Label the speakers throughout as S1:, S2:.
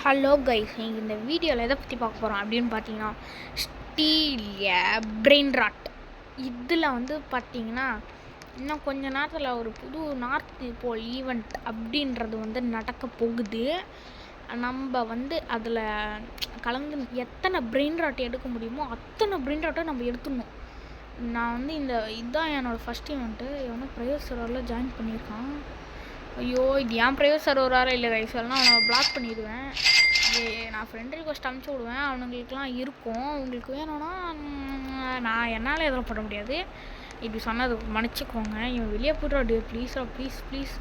S1: Hello guys, நீங்கள் இந்த வீடியோவில் எதை பற்றி பார்க்க போகிறோம் அப்படின்னு பார்த்தீங்கன்னா, ஸ்டீலிய பிரெயின் ராட். இதில் பார்த்தீங்கன்னா இன்னும் கொஞ்ச நேரத்தில் ஒரு புது நார்த் போல் ஈவெண்ட் அப்படின்றது நடக்க போகுது. நம்ம அதில் கலந்து எத்தனை பிரெயின் ராட் எடுக்க முடியுமோ அத்தனை பிரெயின் ராட்டை நம்ம எடுத்துடணும். நான் இதுதான் என்னோடய ஃபஸ்ட் ஈவெண்ட்டு. இவனை ப்ரைவேட் சர்வரில் ஜாயின் பண்ணியிருக்கான். ஐயோ, இது ஏன் ப்ரைவேட் சர்வராக இல்லை கைஸ், எல்லாம் அவனை பிளாக் பண்ணிடுவேன். நான் ஃப்ரெண்ட் ரிக்வெஸ்ட் அனுப்பிச்சி விடுவேன், அவனுங்களுக்குலாம் இருக்கும். உங்களுக்கு வேணும்னா நான் என்னால் எதுவும் பண்ண முடியாது. இப்படி சொன்னது மன்னிச்சிக்கோங்க. இவன் வெளியே போய்ட்டா, டே ப்ளீஸ்ரா ப்ளீஸ் ப்ளீஸ்.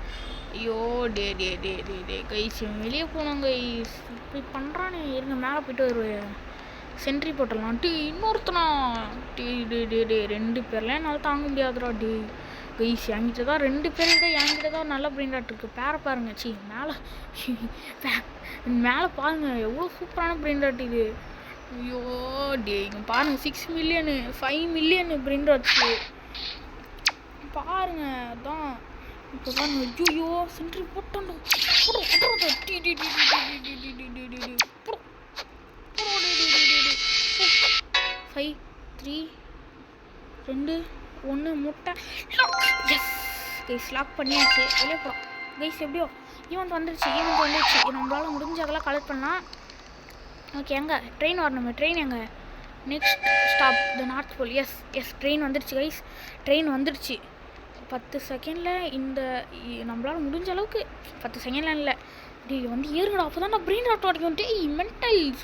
S1: ஐயோ டே டே டே டே டே கைஸ், இவன் வெளியே போனவங்க இப்படி பண்ணுறான்னு. இருங்க மேலே போய்ட்டு ஒரு சென்ட்ரி போட்டுடலாம். டே இன்னொருத்தனா, டே டே டே டே 2 பேர்லாம் என்னால் தாங்க முடியாதுடா. டே கைஸ், என்கிட்ட தான் 2 பேர்கிட்ட என்கிட்ட தான் நல்ல பிரெயின் ராட் இருக்குது. பேரை பாருங்க, மேலே பாருங்கள் எவ்வளோ சூப்பரான பிரெயின் ராட் இது. ஐயோ டே, இங்கே பாருங்கள் 6 மில்லியனு 5 மில்லியனு பிரெயின் ராட்ஸு பாருங்க. அதான் இப்போ பாருங்க. ஐயோ சென்ட்ரி போட்டோம். 5 3 2 1 முட்டை. எஸ் கைஸ், லாக் பண்ணியாச்சு. வெளியே போகிறோம் கைஸ். எப்படியோ ஈவெண்ட் வந்துருச்சு. நம்மளால் முடிஞ்ச அதெல்லாம் கலெக்ட் பண்ணலாம். ஓகே, எங்கே ட்ரெயின் வரணுமே? ட்ரெயின் எங்கே? Next stop the north pole. Yes yes, train வந்துடுச்சு கைஸ். ட்ரெயின் வந்துடுச்சு. 10 செகண்டில் இந்த நம்மளால் முடிஞ்ச அளவுக்கு 10 செகண்ட்லாம் இல்லை. டே ஏறுங்கடா, அப்போ தான் நான் பிரெயின் ராட் அடிக்கும். டே மென்டல்ஸ்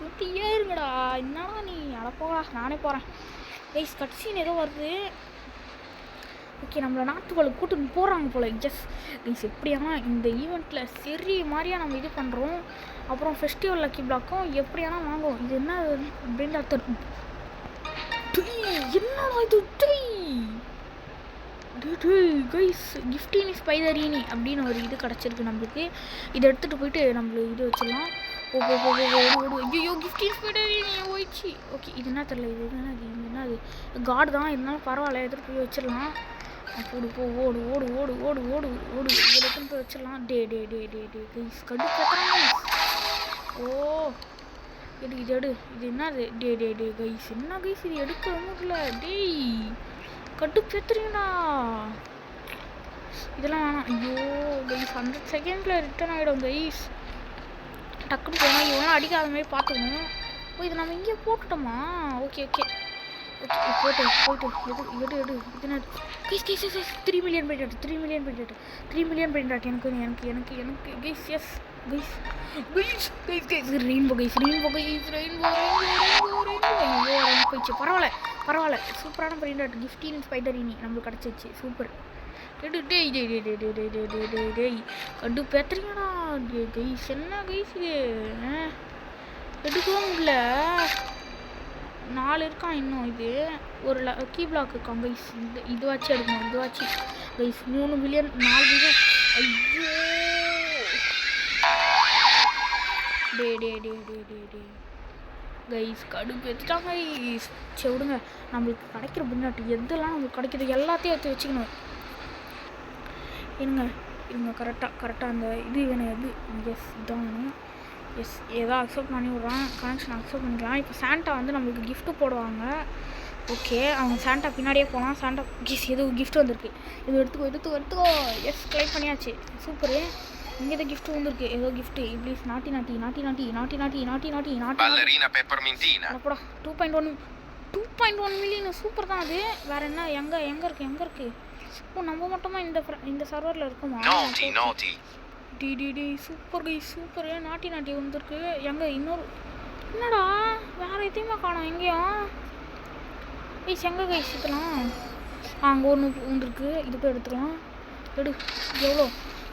S1: ஏறுங்கடா. என்னடா நீ அடப்போடா, நானே போகிறேன் கைஸ். கட்சின்னு ஏதோ வருது. ஓகே, நம்மளை நாட்டுக்குள்ளே கூட்டுன்னு போகிறாங்க போல். எஸ் கைஸ், எப்படியானா இந்த ஈவெண்ட்டில் சரி மாதிரியாக நம்ம இது பண்ணுறோம். அப்புறம் ஃபெஸ்டிவல் லக்கி பிளாக்கும் எப்படியானா வாங்குவோம். இது என்ன பிரெயின் ராட்? என்னடா இது? கைஸ், கிஃப்டினி ஸ்பைடரினி அப்படின்னு ஒரு இது கிடச்சிருக்கு நம்மளுக்கு. இதை எடுத்துகிட்டு போயிட்டு நம்மளுக்கு இது வச்சிடலாம். ஐயோ கிஃப்டினி ஸ்பைடரினி போயிடுச்சு. ஓகே, இது என்ன தெரியல. இது என்னது கார்டு தான், இருந்தாலும் பரவாயில்ல, எடுத்துகிட்டு போய் வச்சிடலாம். போடு போ, ஓடு ஓடு ஓடு ஓடு ஓடு ஓடு. இதை எடுத்துகிட்டு போய் வச்சிடலாம். டே டே டே டே டே கைஸ், கடுப்பாங்க. ஓ எடு, இது எடு. இது என்னது? டே டே டே கைஸ், என்ன கைஸ் இது எடுக்க முடியல. டேய் கடுப்பேத்துறீங்களா? இதெல்லாம் வேணாம். ஐயோ கைஸ், 100 செகண்டில் ரிட்டர்ன் ஆகிடும் கைஸ். டக்குன்னு போனால் இவெல்லாம் அடிக்காத மாதிரி பார்த்துக்கணும். ஓ, இது நம்ம இங்கே போட்டுட்டோமா? ஓகே ஓகே ஓகே, போய்ட்டு எடு எடு. இது என்ன guys? 3 million brain rot. 3 million brain rot. 3 million brain rot எனக்கு எனக்கு எனக்கு எனக்கு guys. Yes guys guys guys guys rainbow guys, rainbow guys, rainbow. ஐயோ போயிடுச்சு. பரவாயில்ல சூப்பரான பிரெயின் ராட். கிஃப்டின் ஸ்பைடரினி நம்மளுக்கு கிடச்சிச்சு. சூப்பர். எடு டேய் டே டே டே டே டே டே டே டே டேய் கண்டு பேத்துறீங்கடா. டே கைஸ், என்ன கைஸ் இது எடுக்கவும் முடியல. 4 இருக்கான் இன்னும். இது ஒரு லக்கி பிளாக் இருக்கான் கைஸ். இதுவாச்சு எடுக்கணும். இதுவாச்சு கைஸ். 3 million 4 million. ஐயோ டே டே டே டே டே டே கைஸ், கடுப்பு எடுத்துட்டாங்க கைஸ். சரி விடுங்க, நம்மளுக்கு கிடைக்கிற பின்னாட்டு எதெல்லாம் நம்மளுக்கு கிடைக்கிது எல்லாத்தையும் எடுத்து வச்சுக்கணும். இருங்க கரெக்டாக அந்த இது வேணும். எது? எஸ் இதான் வேணும். எஸ் ஏதோ அக்செப்ட் பண்ணி விட்றான். கனெக்ஷன் அக்செப்ட் பண்ணிக்கலாம். இப்போ சாண்டா நம்மளுக்கு கிஃப்ட்டு போடுவாங்க. ஓகே, அவங்க சாண்டா பின்னாடியே போகலாம். சாண்டா கிஸ் ஏதோ கிஃப்ட் வந்திருக்கு. இது எடுத்துக்கோ. எஸ் கிளைம் பண்ணியாச்சு. சூப்பரு. இங்கே ஏதோ கிஃப்ட் வந்திருக்கு. ஏதோ கிஃப்ட்டு ப்ளீஸ். நாட்டி அப்படா 2.1 மில்லியன். சூப்பர் தான் அது. வேறு என்ன? எங்கே இருக்குது? ஓ, நம்ம மட்டுமா இந்த சர்வரில் இருக்குமா? டி சூப்பர் கைஸ், சூப்பர். நாட்டி வந்திருக்கு. எங்கே இன்னொரு என்னடா வேறு எதையுமா காணோம் எங்கேயும் கைஸ்? எங்கே கைஸ் இதெல்லாம்? அங்கே ஒன்று வந்துருக்கு. இது போய் எடுத்துக்கலாம். எடு. எவ்வளோ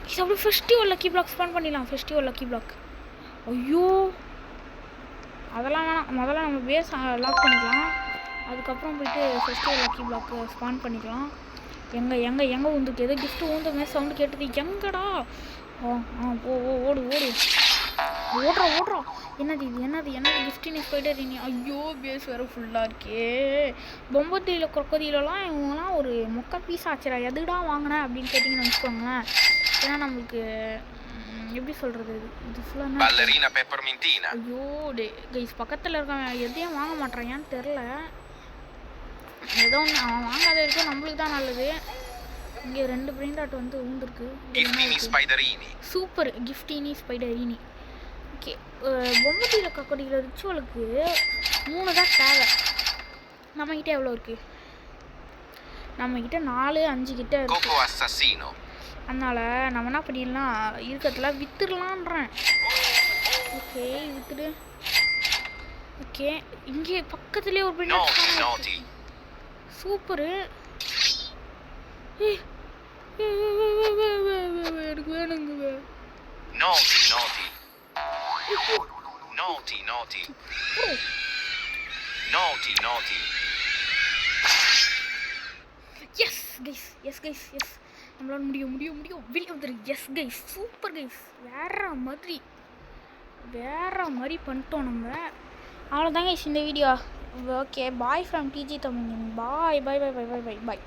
S1: கைஸ்? அப்படியே ஃபெஸ்டிவல் லக்கி பிளாக் ஸ்பான் பண்ணிடலாம். Festival lucky block. ஐயோ அதெல்லாம் வேணாம். முதல்ல நம்ம பேஸ் லாக் பண்ணிக்கலாம். அதுக்கப்புறம் போயிட்டு ஃபெஸ்டிவல் லக்கி பிளாக் ஸ்பான் பண்ணிக்கலாம். எங்கே வந்துருக்கு? ஏதோ கிஃப்ட்டு ஊந்த மாதிரி சவுண்டு கேட்டது. எங்கடா? ஓடு ஓடுறோம். என்னது கிஃப்டின் ஸ்பைடரினி. ஐயோ பேஸ் வேறு ஃபுல்லாக இருக்கே. பொம்பத்தியில் கொக்கதியிலலாம் இவங்களாம் ஒரு மொக்க பீஸ் ஆச்சுரா. எதுடா வாங்கினேன் அப்படின்னு கேட்டிங்கன்னு வச்சுக்கோங்களேன். ஏன்னா நம்மளுக்கு எப்படி சொல்கிறது இது ஃபுல்லாக
S2: ballerina peppermintina.
S1: ஐயோ கைஸ் பக்கத்தில் இருக்கவன் எதையும் வாங்க மாட்டான் ஏன்னு தெரில. ஏதோ ஒன்று அவன் வாங்காத இருக்கும் நம்மளுக்கு தான் நல்லது. இங்கே 2 பிரெயின் ராட் வந்து ஊந்துருக்கு.
S2: Giftini spiderini.
S1: சூப்பர் கிஃப்டினி ஸ்பைடரினி. ஓகே பொம்மட்டியில் கக்கடியில் ரிச்சுவலுக்கு 3 தான் தேவை. நம்மக்கிட்ட எவ்வளோ இருக்குது? நம்மக்கிட்ட 4 5 கிட்ட இருக்கு.
S2: Coco assassino.
S1: அதனால் நம்ம என்ன பண்ணிடலாம் இருக்கிறதுல விற்றுடலான்றேன். ஓகே விற்றுடு. ஓகே இங்கே பக்கத்துலேயே ஒரு பிரெயின் சூப்பரு. எனக்கு வேணுங்க.
S2: Naughty.
S1: எஸ் கைஸ் நம்மளால முடியும் வெளியே வந்துரு. எஸ் கைஸ் சூப்பர் கைஸ் வேற மாதிரி பண்ணிட்டோம் நம்ம. அவ்வளோதாங்க இந்த வீடியோ. Okay bye from DG Tamil. Bye.